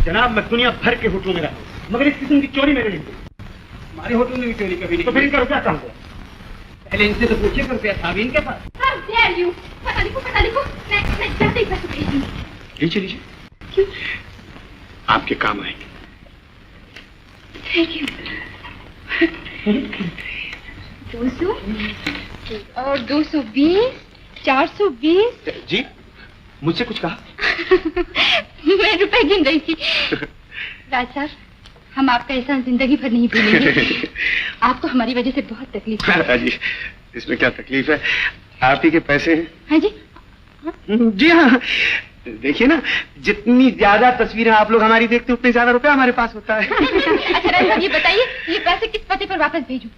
जनाब मैं दुनिया भर के होटलों में रहा हूँ, मगर इस किस्म की चोरी मैंने नहीं की। हमारे होटल में भी चोरी कभी नहीं। तो फिर इनका रुपया कहाँ गया? पहले इनसे तो पूछिए कि रुपया था भी इनके पास। पता लिखो, मैं जाते ही पैसे भेज दूंगी। लीजिए लीजिए। क्यों? आपके काम आएंगे। Thank you. 200 और 220, 420। जी मुझसे कुछ कहा? मैं रुपए गिन रही थी। राज साहब, हम आपका एहसान जिंदगी भर नहीं भूलेंगे। आपको हमारी वजह से बहुत तकलीफ है। जी इसमें क्या तकलीफ है, आप ही के पैसे हैं। हाँ जी। जी हाँ, देखिए ना, जितनी ज्यादा तस्वीरें आप लोग हमारी देखते हैं उतने ज्यादा रुपया हमारे पास होता है। अच्छा राज साहब, ये बताइए, ये पैसे किस पते पर वापस भेजूं?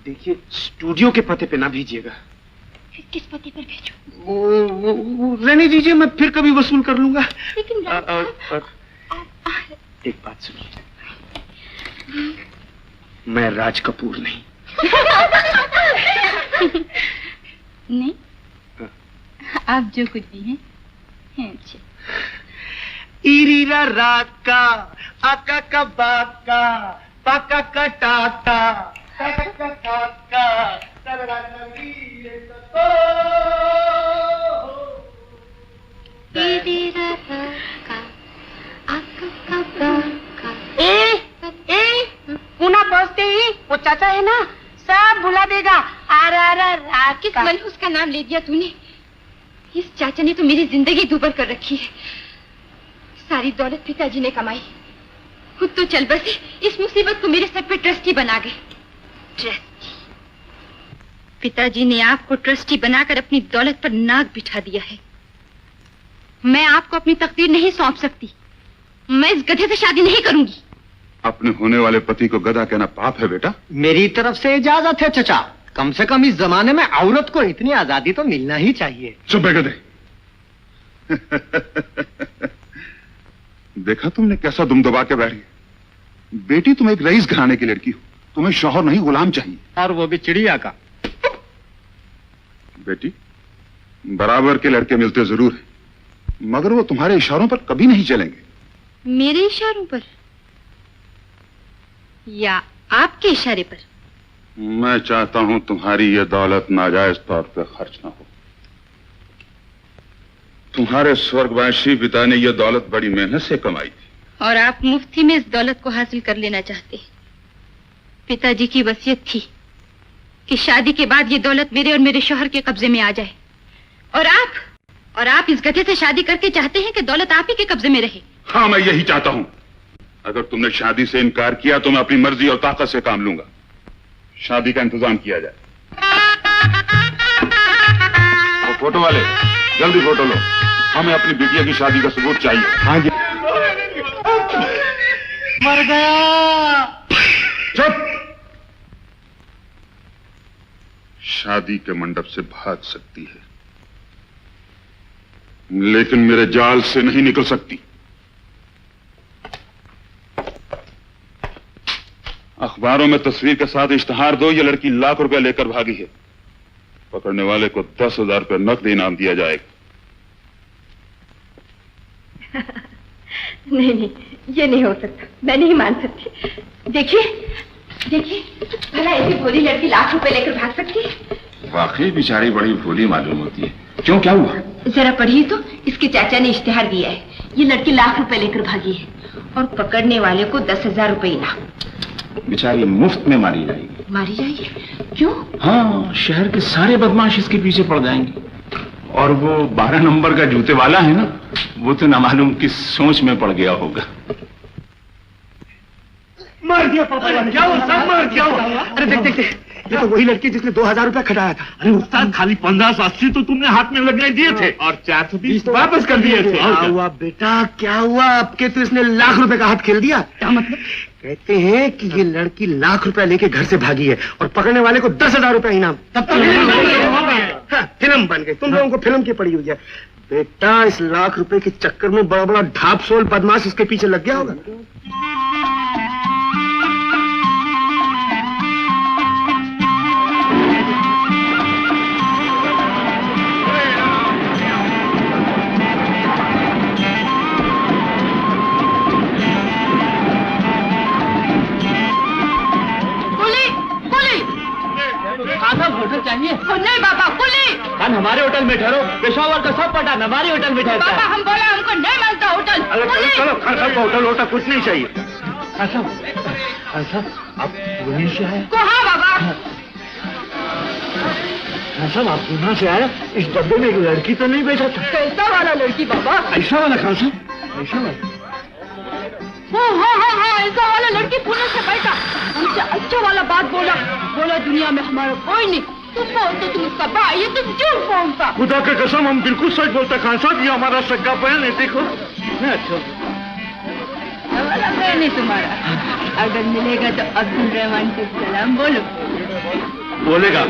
देखिए, स्टूडियो के पते पे ना भेजिएगा। फिर किस पते पर भेजूं? वो रहने दीजिए, मैं फिर कभी वसूल कर लूंगा। लेकिन एक बात सुनिए, मैं राज कपूर नहीं। नहीं, आप जो कुछ भी हैं अच्छे। इरीरा राका, आका का बाका, पाका का टाका, टाका का काका, तररा नवीरे तो। इरीरा राका, आका का बाका। पुनः पहुंचते ही वो चाचा है ना, सब भुला देगा। आरा किस मनहूस का नाम ले दिया तूने? इस चाचा ने तो मेरी जिंदगी दुभर कर रखी है। सारी दौलत पिताजी ने कमाई, खुद तो चल बसे, इस मुसीबत को मेरे सर पे ट्रस्टी बना गए। ट्रस्टी? पिताजी ने आपको ट्रस्टी बनाकर अपनी दौलत पर नाक बिठा दिया है। मैं आपको अपनी तकदीर नहीं सौंप सकती। मैं इस गधे से शादी नहीं करूंगी। अपने होने वाले पति को गधा कहना पाप है बेटा? मेरी तरफ से इजाजत है चचा। कम से कम इस जमाने में औरत को इतनी आजादी तो मिलना ही चाहिए। चुप है गधे। देखा तुमने कैसा दुम दबा के बैठी? बेटी तुम एक रईस घराने की लड़की हो, तुम्हें शौहर नहीं गुलाम चाहिए। और वो भी चिड़िया का। बेटी, बराबर के लड़के मिलते जरूर हैं, मगर वो तुम्हारे इशारों पर कभी नहीं चलेंगे। मेरे इशारों पर या आपके इशारे पर? मैं चाहता हूं तुम्हारी ये दौलत नाजायज तौर पर खर्च ना हो। तुम्हारे स्वर्गवासी पिता ने यह दौलत बड़ी मेहनत से कमाई थी, और आप मुफ्ती में इस दौलत को हासिल कर लेना चाहते। पिताजी की वसीयत थी कि शादी के बाद ये दौलत मेरे और मेरे शौहर के कब्जे में आ जाए, और आप इस गधे से शादी करके चाहते हैं कि दौलत आप ही के कब्जे में रहे। हाँ, मैं यही चाहता हूं। अगर तुमने शादी से इनकार किया तो मैं अपनी मर्जी और ताकत से काम लूंगा। शादी का इंतजाम किया जाए। और फोटो वाले, जल्दी फोटो लो, हमें अपनी बिटिया की शादी का सबूत चाहिए। हाँ जी। मर गया। चुप। शादी के मंडप से भाग सकती है, लेकिन मेरे जाल से नहीं निकल सकती। अखबारों में तस्वीर के साथ इश्तिहार दो, ये लड़की लाख रुपया लेकर भागी है। पकड़ने वाले को 10,000 रुपये नकद इनाम दिया जाएगा। नहीं, ये नहीं हो सकता। मैं नहीं मान सकती। देखिए, भला ऐसी भोली लड़की लाख रुपए लेकर भाग सकती है? वाकई बेचारी बड़ी भोली मालूम होती है। क्यों, क्या हुआ? जरा पढ़िए तो, इसके चाचा ने इश्तिहार दिया है। ये लड़की लाख रुपए लेकर भागी है और पकड़ने वाले को 10,000 रुपए इनाम। बेचारी मुफ्त में मारी जाएगी। मारी जाएगी? क्यों? हाँ, शहर के सारे बदमाश इसके पीछे पड़ जाएंगे। और वो 12 नंबर का जूते वाला है ना, वो तो ना मालूम किस सोच में पड़ गया होगा। मार दिया पापा ने। क्या हुआ? सब मार दिया। अरे देख, ये तो वही लड़की जिसने 2,000 रुपया खटाया था। अरे उस्ताद, खाली 1580 तो तुमने हाथ में लगने दिए थे और 420 वापस कर दिए थे। क्या हुआ बेटा, क्या हुआ? आपके तो इसने लाख रुपए का हाथ खेल दिया। क्या मतलब? कहते हैं कि ये लड़की लाख रुपया लेके घर से भागी है और पकड़ने वाले को 10,000 रुपया इनाम। तब तो फिल्म बन गई। तुम लोगों को फिल्म की पड़ी हुई है बेटा। इस लाख रुपए के चक्कर में बड़ा बड़ा ढापसोल बदमाश इसके पीछे लग गया होगा। हमारे होटल में ठहरो, पेशावर का सब पठान हमारे होटल में ठहरता पापा है। हम बोला हमको नहीं मिलता होटल। चलो चलो खान साहब को होटल वोटल कुछ नहीं चाहिए। खान साहब आप वहीं से आए? हाँ बाबा। खान साहब आप वहाँ से आए? इस डब्बे में एक लड़की तो नहीं बैठा था? कैसा वाला लड़की बाबा? ऐसा वाला खान साहब, ऐसा वाला? हाँ ऐसा वाला लड़की पुणे से बैठा, हमसे अच्छा वाला बात बोला दुनिया में हमारा कोई नहीं। तुम बोलते तुम उसका भाई, ये तुम झूठ बोलता। खुदा के कसम हम बिल्कुल सच बोलते खान साहब, ये हमारा सगा बहन है, देखो। अच्छा वाला बहन है तुम्हारा, अगर मिलेगा तो अब्दुल रहमान को सलाम बोलो। बोलेगा।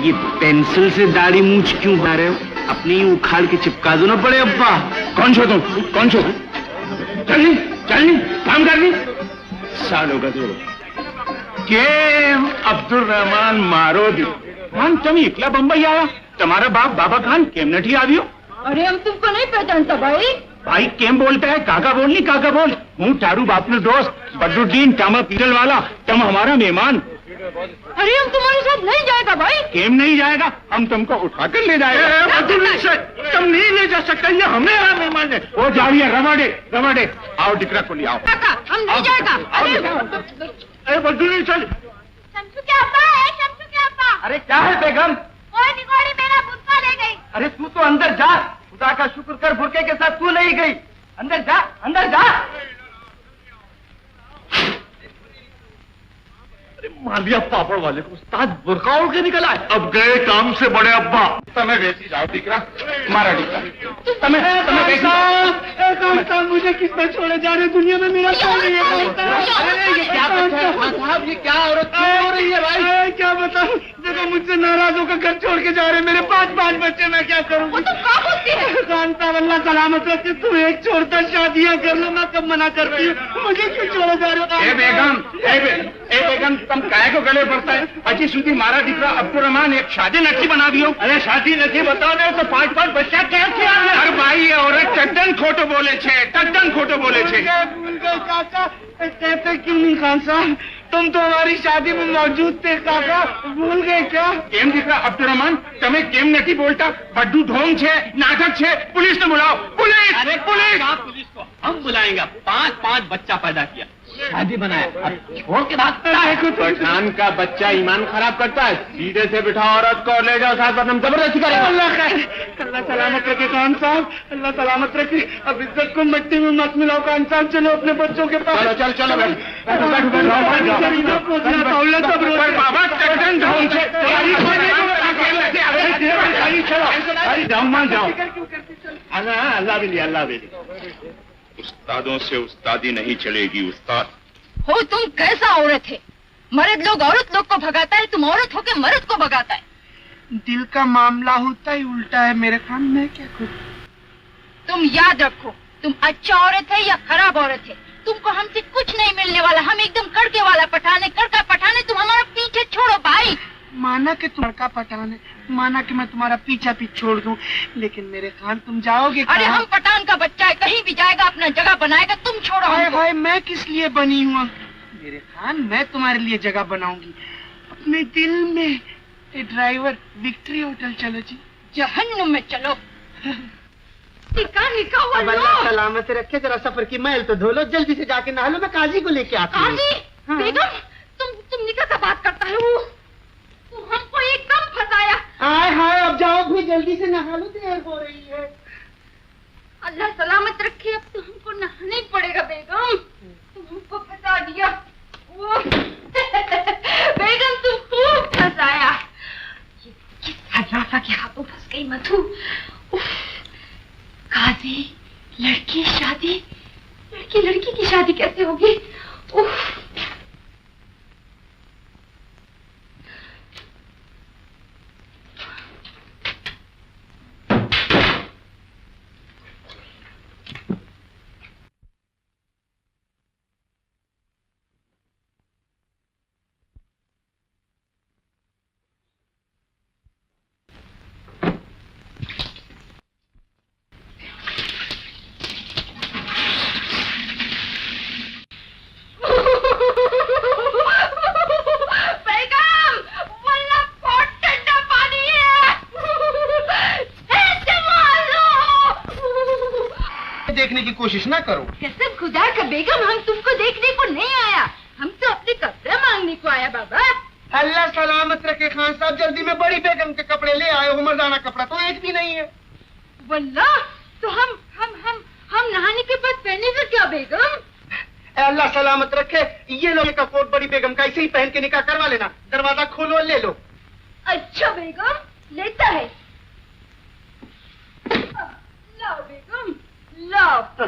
ये पेंसिल से दाढ़ी मूछ क्यों बना रहे हो? अपनी ही उखाड़ के चिपका दो ना बड़े अब्बा। कौन छो तुम? कौन छो? चलनी काम करनी सालों का दो केम अब्दुल रहमान मारो दी खान तुम इकला बम्बई आया, तुम्हारा बाप बाबा खान केम नठी आ दियो। अरे हम तुमको नहीं पहचानता भाई। भाई केम बोलता है? काका बोल नहीं, काका बोल। हूँ टारू बापू दोस्त बद्रुद्दीन टामा पीटल वाला, तुम हमारा मेहमान। अरे हम तुम्हारे साथ नहीं जाएगा भाई। केम नहीं जाएगा? हम तुमको उठाकर ले जाएगा। तुम नहीं ले जा सकते, ये हमें यहाँ मेहमान है। वो जा रही है रवाडे आओ डिकरा को ले आओ। काका हम नहीं जाएगा। अरे बद्रुद्दीन चल। शमशू के अब्बा है, शमशू के अब्बा। अरे क्या है बेगम? वो निगोड़ी मेरा बुक्का ले गई। अरे तू तो अंदर जा, खुदा का शुक्र कर बुरके के साथ तू नहीं गई। अंदर जा, अंदर जा। मालिया पापड़ वाले को उस्ताद बुरका उड़ के निकला है। अब गए काम से बड़े अब्बा। तमें वैसी जाओ दिकरा, मारा दिकरा। तमें मुझे कितना छोड़े जा रहे दुनिया में, मेरा क्या नहीं है। साहब ये क्या औरत हो रही है भाई? क्या बताऊं, देखो मुझसे नाराज होकर घर छोड़ के जा रहे, मेरे पांच बच्चे, मैं क्या करूं? खान साहब अल्लाह सलामत रखे, तू एक छोड़ता शादियां कर लो, मैं कब मना करती हूँ, मुझे क्यों छोड़े जा रहे हो? बेगम तुम काय को गले पड़ता है? अच्छी सुधी मारा दिकरा अब्दुल रहमान एक शादी नक्की बना दियो। अरे शादी नहीं बताओ ना, तो पांच बच्चा कैसे आ गया? अरे भाई ये औरत तद्दन खोटो बोले छे। काका कहते क्यों नहीं खान साहब, तुम तो हमारी शादी में मौजूद थे काका, भूल गए क्या? केम दिकरा अब्दुल रहमान तमे केम नहीं बोलता? बड्डू ढोंग छे, नाटक छे, पुलिस ने बुलाओ। पुलिस! अरे पुलिस को हम बुलाएंगे। पांच बच्चा पैदा किया, शादी बनाया, अब छोड़ के भागता है। पठान का बच्चा ईमान खराब करता है, सीधे से बिठाओ औरत को, ले जाओ साथ, हम जबरदस्ती करेंगे। अल्लाह सलामत रखे खान साहब, अल्लाह सलामत रखे। अब इज्जत को मिट्टी में मत मिलाओ खान साहब, चलो अपने बच्चों के पास। चलो बाबा चट्टन ढोंग से जाओ। अल्लाह भी उस्तादों से उस्तादी नहीं चलेगी उस्ताद। हो तुम कैसा औरत है? मर्द लोग औरत लोग को भगाता है, तुम औरत होके मर्द को भगाता है। दिल का मामला होता ही उल्टा है मेरे खान, मैं क्या करूं? तुम याद रखो, तुम अच्छा औरत है या खराब औरत है, तुमको हमसे कुछ नहीं मिलने वाला। हम एकदम कड़के वाला पठान है, कड़का पठान है। तुम हमारा पीछे छोड़ो भाई। माना कि तुम लड़का पठान है, माना कि मैं तुम्हारा पीछा छोड़ दूं, लेकिन मेरे खान तुम जाओगे? अरे हम पठान का बच्चा है, कहीं भी जाएगा अपना जगह बनाएगा, तुम छोड़ो हमको। भाई मैं किस लिए बनी हूँ मेरे खान? मैं तुम्हारे लिए जगह बनाऊंगी अपने दिल में। ड्राइवर विक्ट्री होटल चलो जी। जहन्नुम में चलो। अल्लाह सलामत रखे, जरा सफर की मैल तो धो लो, जल्दी से जाके नहा लो, मैं काजी को लेके आता हूँ। काजी? बेगम तुम निकाह का बात करता है वो, तुम हमको एकदम फंसाया। हाय अब जाओ भी, जल्दी से नहा लो, देर हो रही है। अल्लाह सलामत रखे, अब तो हमको नहाना ही पड़ेगा बेगम, तुम हमको फंसा दिया। बेगम तुम खूब फंसाया। ये किस हजाफा के हाथों फंस गई मधु। काजी, लड़की शादी, लड़की की शादी कैसे होगी? कोशिश ना करो। कसम खुदा का बेगम, हम तुमको देखने को नहीं आया, हम तो अपने कपड़े मांगने को आया बाबा। अल्लाह सलामत रखे खान साहब, जल्दी में बड़ी बेगम के कपड़े ले आए हो, मर्दाना कपड़ा तो एक भी नहीं है। वल्लाह, तो हम नहाने के बाद पहने तो क्या बेगम? अल्लाह सलामत रखे, ये लो का कोट बड़ी बेगम का, इसे ही पहन के निकाह करवा लेना। दरवाजा खोलो और ले लो। अच्छा बेगम, लेता है। लाओ बेगम, लाओ।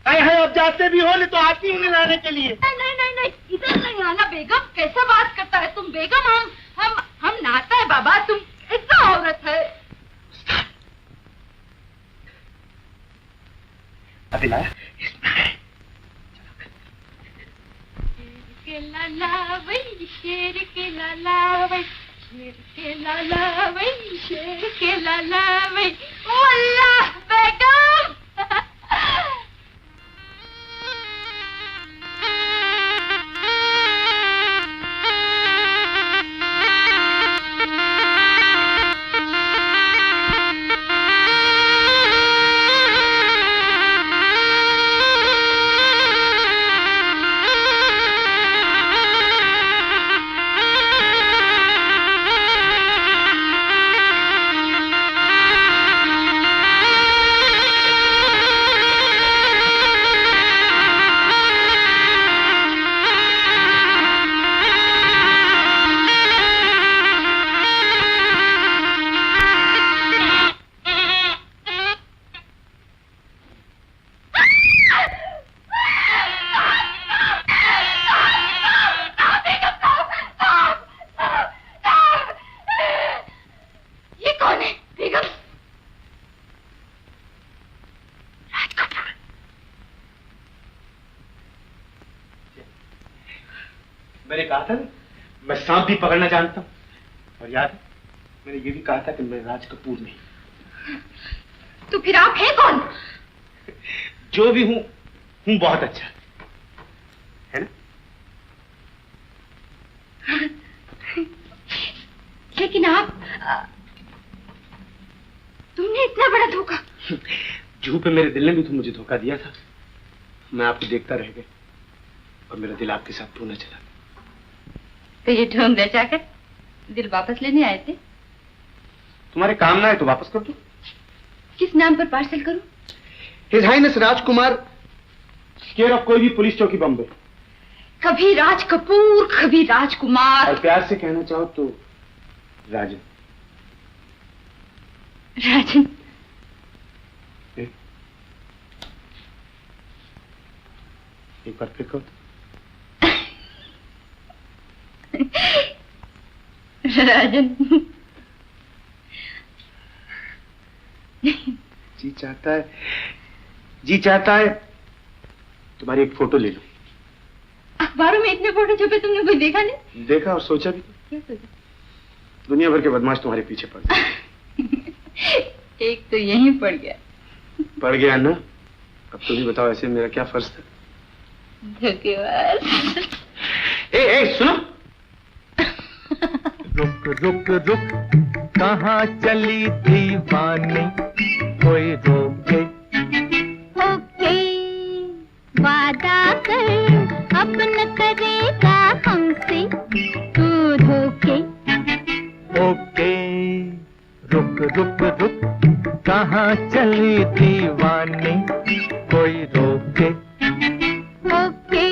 है अब जाते भी हो नहीं तो आती हूँ नहाने के लिए। नहीं, इधर नहीं आना बेगम, कैसा बात करता है तुम बेगम? हम नहाता है बाबा, तुम ऐसा औरत है। अभी लाया के लाला वही शेर के लाला वही, शेर के लाला वही, शेर के लाला वही। वल्लाह बेगम। मैंने कहा था ना, मैं सांप भी पकड़ना जानता हूँ। और याद है, मैंने ये भी कहा था कि मैं राज कपूर नहीं। तो फिर आप हैं कौन? जो भी हूँ बहुत अच्छा है ना? लेकिन आप तुमने इतना बड़ा धोखा। जूह पे मेरे दिल ने भी तो मुझे धोखा दिया था। मैं आपको देखता रह गया और मेरा दिल आपके साथ टूटना चला। तो ये ढोंग बचाकर दिल वापस लेने आए थे? तुम्हारे काम ना है तो वापस कर दो। किस नाम पर पार्सल करूं? His highness Rajkumar, care of कोई भी पुलिस चौकी बॉम्बे। कभी राज कपूर, कभी राजकुमार। और प्यार से कहना चाहो तो राजन। राजन। एक बार फिर कहो। राजन। जी चाहता है तुम्हारी एक फोटो ले लो। अखबारों में इतने फोटो छपे, तुमने कोई देखा नहीं? देखा और सोचा भी। क्या सोचा? दुनिया भर के बदमाश तुम्हारे पीछे पड़ गए। एक तो यहीं पड़ गया। पड़ गया ना? अब तुम ही बताओ, ऐसे मेरा क्या फर्ज था? धोखेबाज। ए सुनो। रुक रुक रुक, कहाँ चली दीवानी, कोई रोके? ओके, वादा कर अब न करेगा हमसे तू धोखे। ओके, रुक रुक रुक, कहाँ चली दीवानी, कोई रोके? ओके।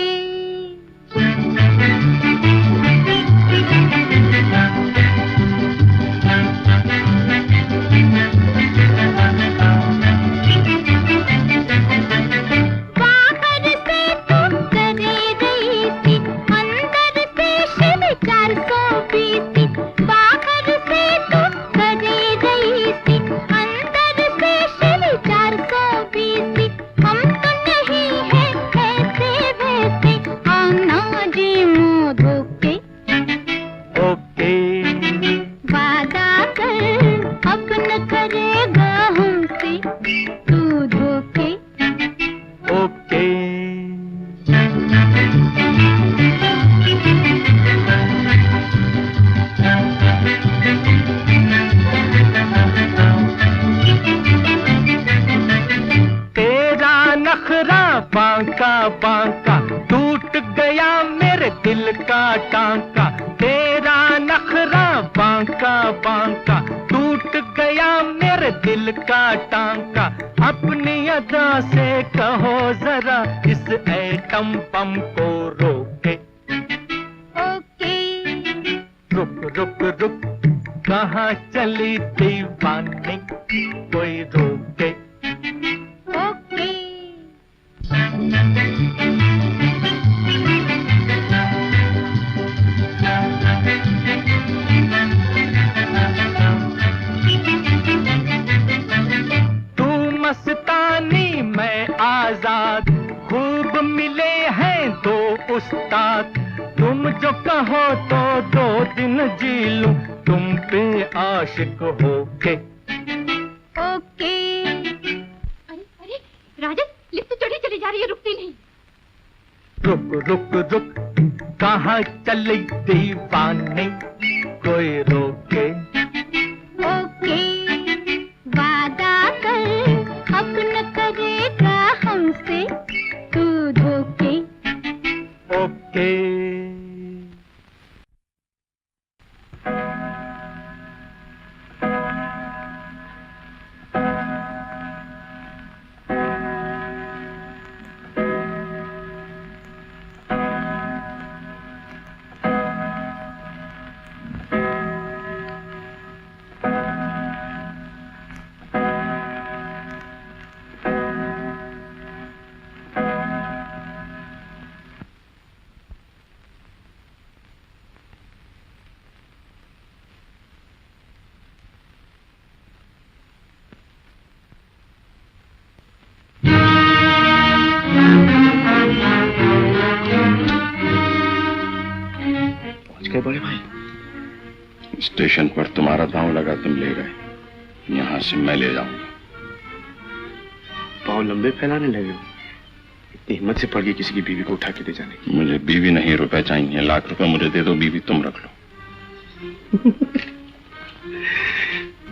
टांका, तेरा नखरा बांका बांका, टूट गया मेरे दिल का टांका। अपनी अदा से कहो जरा इस एटम बम को रोके। ओके रुक रुक रुक कहाँ चली दीवानी, कोई रोके। ओके तू मस्तानी मैं आजाद, खूब मिले हैं दो उस्ताद। तुम जो कहो तो 2 दिन जी लूं तुम पे आशिक होके। ओके। अरे अरे राजन, लिफ्ट तो चढ़ी चली जा रही है, रुकती नहीं। रुक रुक रुक कहाँ चली दीवानी, कोई रोके। ओके वादा कर अब न करेगा हमसे तू धोखे। ओके बड़े भाई स्टेशन पर तुम्हारा दांव लगा, तुम ले गए, यहाँ से मैं ले जाऊंगा। पाँव लंबे फैलाने लगे हो, इतनी हिम्मत से पड़ गई किसी की बीवी को उठा के ले जाने की। मुझे बीवी नहीं, रुपए चाहिए। लाख रुपए मुझे दे दो, बीवी तुम रख लो।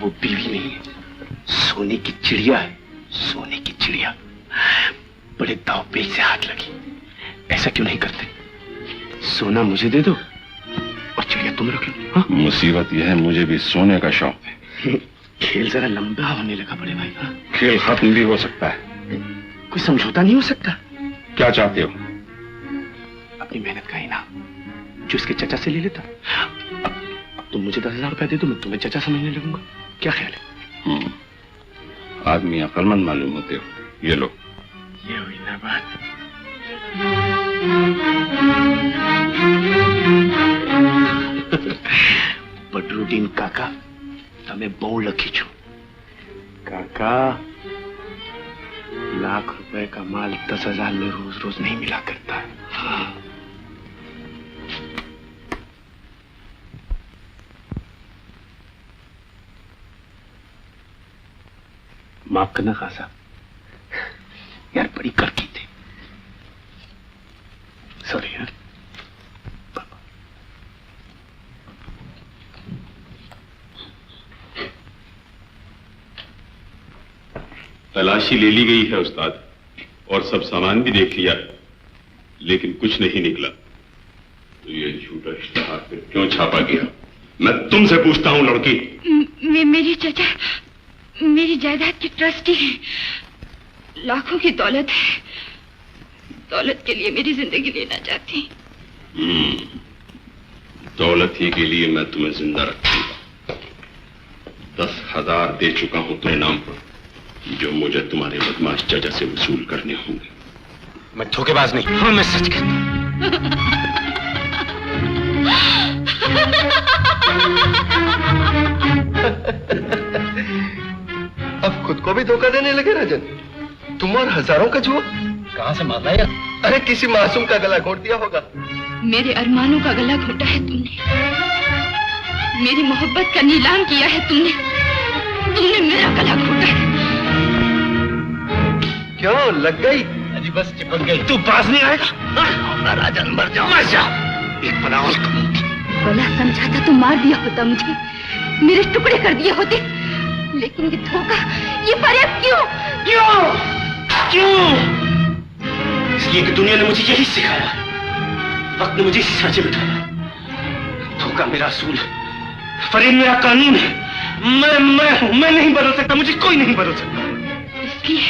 वो बीवी नहीं है, सोने की चिड़िया है, सोने की चिड़िया। बड़े दाव पेच से हाथ लगी, ऐसा क्यों नहीं करते? सोना मुझे दे दो और चिड़िया तुम रख लो। हाँ? मुसीबत यह है, मुझे भी सोने का शौक है। खेल जरा लंबा होने लगा बड़े भाई। हाँ? खेल खत्म भी हो सकता है, कोई समझौता नहीं हो सकता? क्या चाहते हो? अपनी मेहनत का इनाम जो इसके चचा से ले लेता। अब तुम मुझे 10,000 रुपए दे दो, मैं तुम्हें चचा समझने लगूंगा। क्या ख्याल है? आदमी अक्लमंद मालूम होते हो। ये लो। ये हुई ना बात। बदरुद्दीन काका, तमें बहू लखी छू। काका, लाख रुपए का माल 10,000 में रोज रोज नहीं मिला करता है। हाँ। माफ करना खान साहब, यार बड़ी करकी थी। सॉरी यार। तलाशी ले ली गई है उस्ताद, और सब सामान भी देख लिया, लेकिन कुछ नहीं निकला। तो ये झूठा इश्तेहार फिर क्यों छापा गया? मैं तुमसे पूछता हूं लड़की। मेरी चचा मेरी जायदाद की ट्रस्टी है, लाखों की दौलत है, दौलत के लिए मेरी जिंदगी लेना चाहती। दौलत ही के लिए मैं तुम्हें जिंदा रखूंगा। 10,000 दे चुका हूं तुम्हें नाम पर, जो मुझे तुम्हारे बदमाश चचा से वसूल करने होंगे। मैं धोखेबाज नहीं। हाँ, मैं सच कहता। अब खुद को भी धोखा देने लगे राजन? तुम और हजारों का जुआ कहां से मारना यार? अरे किसी मासूम का गला घोट दिया होगा। मेरे अरमानों का गला घोटा है तुमने, मेरी मोहब्बत का नीलाम किया है तुमने, तुमने मेरा गला घोटा है। क्यों लग गई? अजी बस चिपक गई। तू पास नहीं आएगा? राजन मर जाओ। मर जा। एक बना और करूंगी। भला समझा था तो मार दिया होता मुझे, मेरे टुकड़े कर दिए होते, लेकिन ये धोखा, ये फरेब क्यों? क्यों? क्यों? इसलिए कि दुनिया ने मुझे यही सिखाया, वक्त ने मुझे इस सांचे में बिठाया। होगा मेरा असूल, फरीद मेरा कानून है। मैं नहीं बदल सकता, मुझे कोई नहीं बदल सकता। इसलिए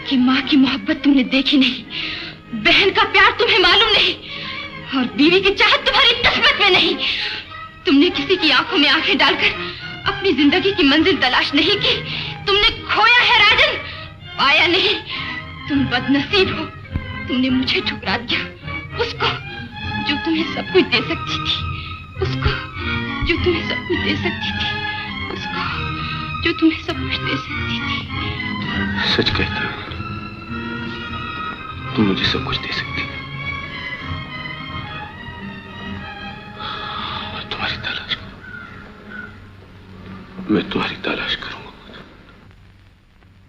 कि माँ की मोहब्बत तुमने देखी नहीं, बहन का प्यार तुम्हें मालूम नहीं, और बीवी की चाहत तुम्हारी किस्मत में नहीं। तुमने किसी की आंखों में आंखें डालकर अपनी जिंदगी की मंजिल तलाश नहीं की। तुमने खोया है राजन, पाया नहीं। तुम बदनसीब हो, तुमने मुझे ठुकरा दिया, उसको जो तुम्हें सब कुछ दे सकती थी, उसको जो तुम्हें सब कुछ दे सकती थी, उसको जो तुम्हें सब कुछ दे सकती थी। सच कहती हो, तुम मुझे सब कुछ दे सकती हो। मैं तुम्हारी तलाश करूंगा।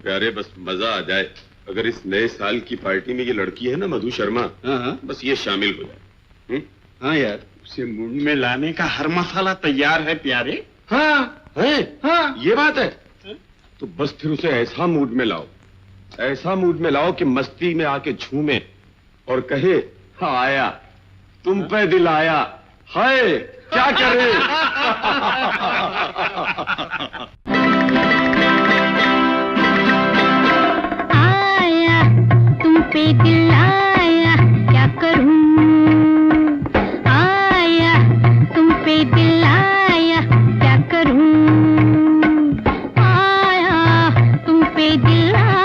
प्यारे बस मजा आ जाए अगर इस नए साल की पार्टी में ये लड़की है ना मधु शर्मा, बस ये शामिल हो जाए। हाँ यार, उसे मूड में लाने का हर मसाला तैयार है प्यारे। हाँ है, हाँ ये बात है। तो बस फिर उसे ऐसा मूड में लाओ, ऐसा मूड में लाओ कि मस्ती में आके झूमे और कहे हाँ आया, तुम पे दिल आया, हाय क्या करे। आया तुम पे दिल आया, क्या करूं। आया तुम पे दिल आया, क्या करूं। आया तुम पे दिल आया।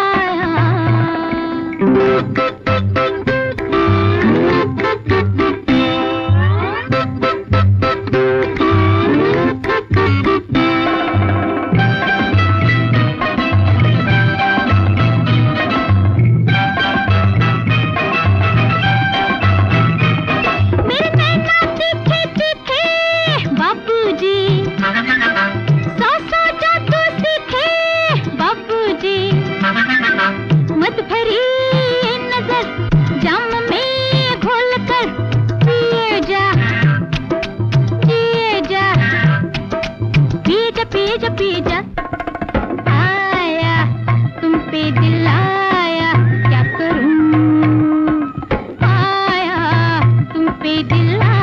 मत भरी नजर जाम में घोल कर पिए जा, पिए जा, पी जा, पी जा, पी जा। आया तुम पे दिल आया, क्या करूं। आया तुम पे दिल आया।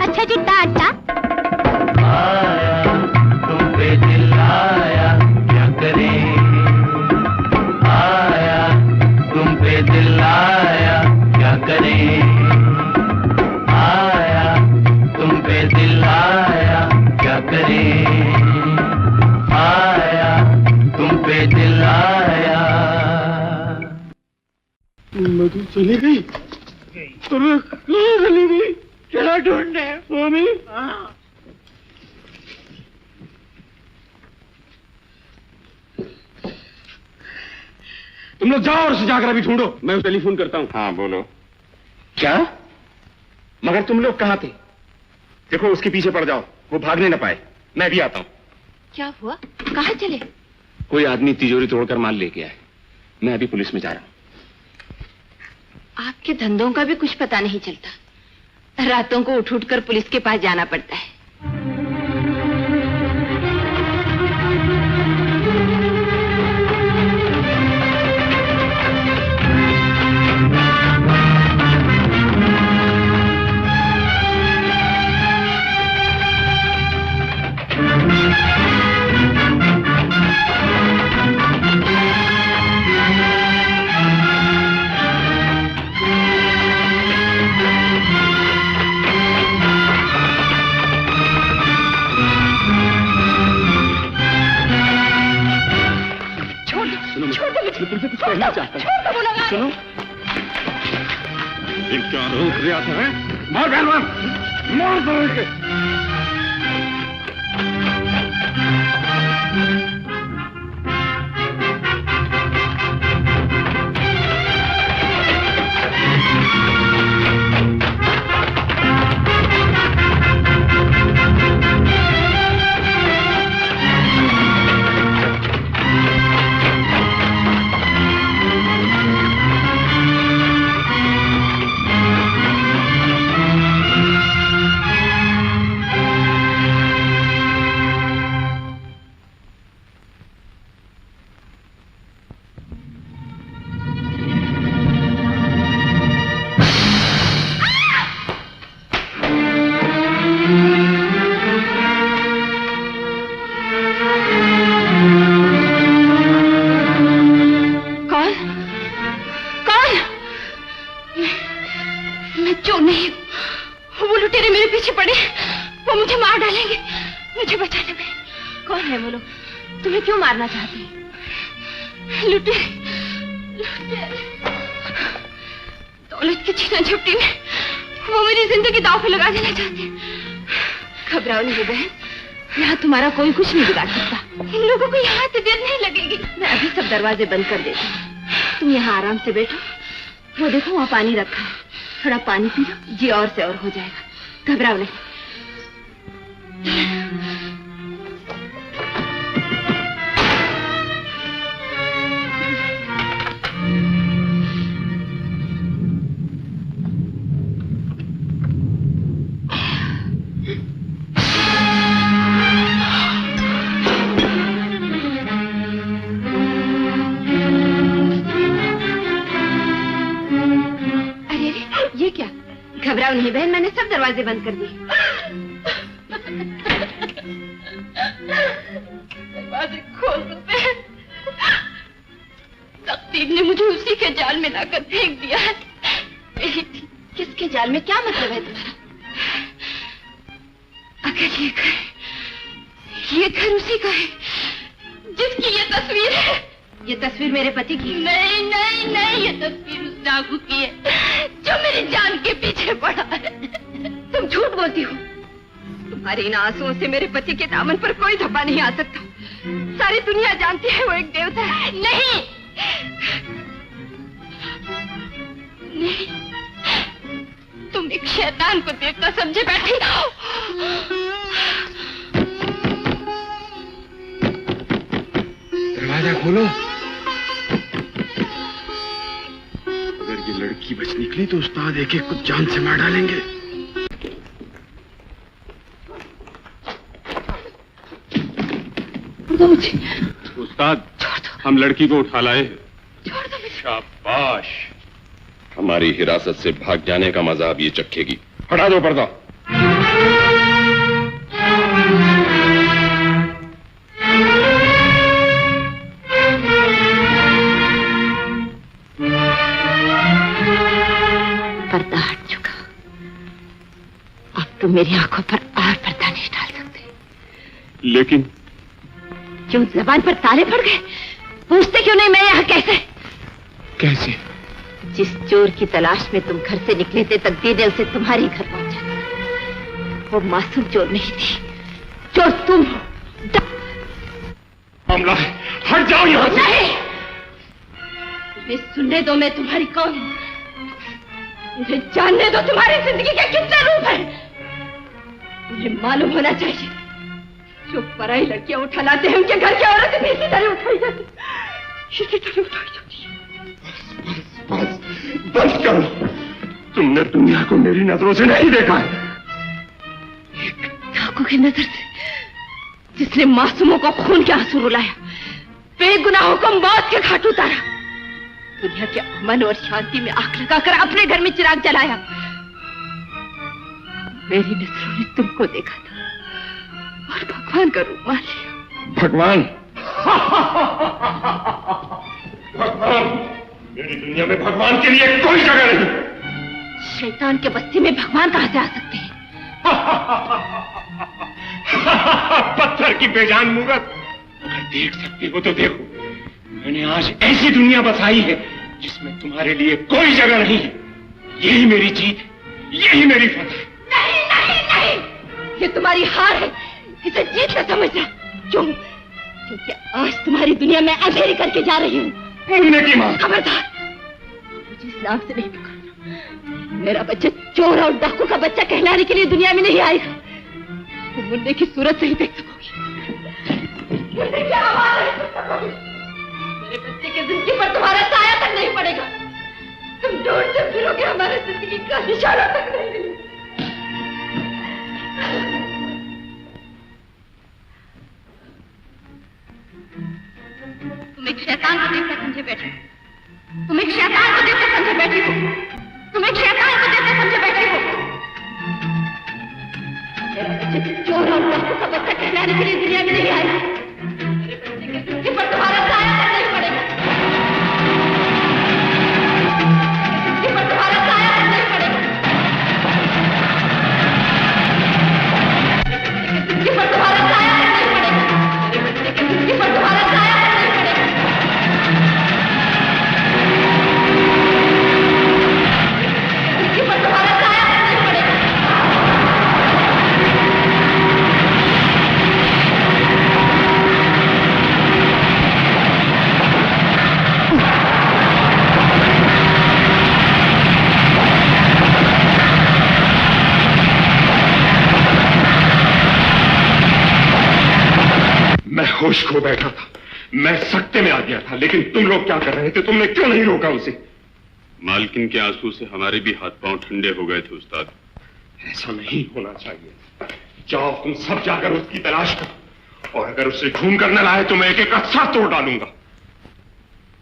अच्छा जी टाटा। आया तुम पे दिल आया, क्या करें। आया तुम पे दिल आया, क्या करें। आया तुम पे दिल आया, क्या करें। आया तुम पे दिल आया। मधु चली गई, चली गई। चला ढूंढने स्वामी। तुम लोग जाओ और उसे जाकर अभी ढूंढो, मैं टेलीफोन करता हूँ। हाँ बोलो। क्या? मगर तुम लोग कहाँ थे? देखो उसके पीछे पड़ जाओ, वो भागने न पाए। मैं भी आता हूँ। क्या हुआ, कहाँ चले? कोई आदमी तिजोरी तोड़कर माल ले गया है, मैं अभी पुलिस में जा रहा हूँ। आपके धंधों का भी कुछ पता नहीं चलता, रातों को उठ कर पुलिस के पास जाना पड़ता है। सुनो, ये क्या रोक रहा था? मार पहलवान, मार दो इसे। मारना चाहती हैं। लुटेरे दौलत की छीना झपटी में वो मेरी जिंदगी दांव पे लगा देना चाहती हैं। घबराओ नहीं बहन, यहाँ तुम्हारा कोई कुछ नहीं बिगाड़ सकता। इन लोगों को यहाँ से देर नहीं लगेगी। मैं अभी सब दरवाजे बंद कर देती हूँ, तुम यहाँ आराम से बैठो। वो देखो वहाँ पानी रखा है, थोड़ा पानी पी लो, जी और से और हो जाएगा। घबराओ नहीं। घबराओ नहीं बहन, मैंने सब दरवाजे बंद कर दिए। दरवाजे खोल दो बहन, तकदीर ने मुझे उसी के जाल में लाकर फेंक दिया है। किसके जाल में? क्या मतलब है तुम्हारा? अगर ये घर उसी का है जिसकी ये तस्वीर है। ये तस्वीर मेरे पति की? नहीं नहीं नहीं, ये तस्वीर उस डाकू की है जो मेरी जान के पीछे पड़ा है। तुम झूठ बोलती हो। तुम्हारे इन आंसुओं से मेरे पति के दामन पर कोई धब्बा नहीं आ सकता। सारी दुनिया जानती है वो एक देवता है। नहीं नहीं, तुम एक शैतान को देवता समझे बैठी। दरवाजा खोलो। अगर ये लड़की बच निकली तो उस्ताद एक एक को जान से मार डालेंगे। उस्ताद, हम लड़की को उठा लाए। शाबाश। हमारी हिरासत से भाग जाने का मजा अब ये चखेगी। हटा दो पर्दा। पर्दा हट चुका, अब तुम मेरी आंखों पर और पर्दा नहीं डाल सकते। लेकिन क्यों जबान पर ताले पड़ गए? पूछते क्यों नहीं मैं यहाँ कैसे? कैसे? जिस चोर की तलाश में तुम घर से निकले थे, तकदीर ने उसे तुम्हारे घर पहुंचा। वो मासूम चोर नहीं थी, चोर तुम हो। मामला है, हट जाओ यहाँ से। नहीं, मुझे सुनने दो मैं तुम्हारी कौन हूँ। मुझे जानने दो तुम्हारी जिंदगी के कितने रूप हैं। मुझे मालूम होना चाहिए जो पराई लड़कियां उठा लाते हैं उनके घर की औरतें भी इसी तरह उठाई जाती है। बस करो, तुमने दुनिया को मेरी नजरों से नहीं देखा है। एक डाकू की नजर से जिसने मासूमों को खून के आंसू रुलाया, बेगुनाहों को मौत के घाट उतारा, दुनिया के अमन और शांति में आग लगाकर अपने घर में चिराग जलाया। मेरी नजरों ने तुमको देखा था और भगवान का रूप मान लिया। भगवान? भगवान? मेरी दुनिया में भगवान के लिए कोई जगह नहीं। शैतान के बस्ती में भगवान कहां से आ सकते हैं? पत्थर की बेजान मूरत। अगर देख सकती हो तो देखो, मैंने आज ऐसी दुनिया बसाई है जिसमें तुम्हारे लिए कोई जगह नहीं है। यही मेरी जीत, यही मेरी फतह। नहीं नहीं ये तुम्हारी हार है, इसे जीत न समझना। क्यों? क्योंकि आज तुम्हारी दुनिया में अंधेरी करके जा रही हूँ। की माँ, खबरदार, मुझे इस नाम से नहीं पुकारना। मेरा बच्चा चोर और डाकू का बच्चा कहलाने के लिए दुनिया में नहीं आएगा। तुम मुन्ने की सूरत से ही देख सकोगी, मुन्ने की आवाज नहीं सुन सकोगी। मेरे बच्चे की जिंदगी पर तुम्हारा साया तक नहीं पड़ेगा। तुम ढूंढते फिरोगे हमारे जिंदगी का निशाना तक नहीं मिलेगा। तुम एक शैतान को देखकर समझे बैठे हो। तुम एक शैतान को देखकर समझे बैठी हो। तुम एक शैतान को देखकर समझे बैठी हो। मेरा बच्चे चोर और डाकू का बच्चा कहलाने के लिए दुनिया में नहीं आया। मेरे बच्चे की जिंदगी पर तुम्हारा साया तक नहीं पड़ेगा। जिंदगी पर तुम्हारा साया तक नहीं पड़ेगा। जिंदगी पर तुम्हारा साया तक नहीं पड़ेगा। मेरे बच्चे की जिंदगी पर तुम्हारा साया तक नहीं पड़ेगा। जिंदगी पर तुम्हारा साया तक नहीं पड़ेगा। मैं होश खो बैठा था, मैं सकते में आ गया था, लेकिन तुम लोग क्या कर रहे थे? तुमने क्यों नहीं रोका उसे? मालकिन के आंसू से हमारे भी हाथ पांव ठंडे हो गए थे उस्ताद। ऐसा नहीं होना चाहिए। जाओ तुम सब जाकर उसकी तलाश करो, और अगर उसे ढूंढ कर न लाए तो मैं एक एक अच्छा तोड़ डालूंगा।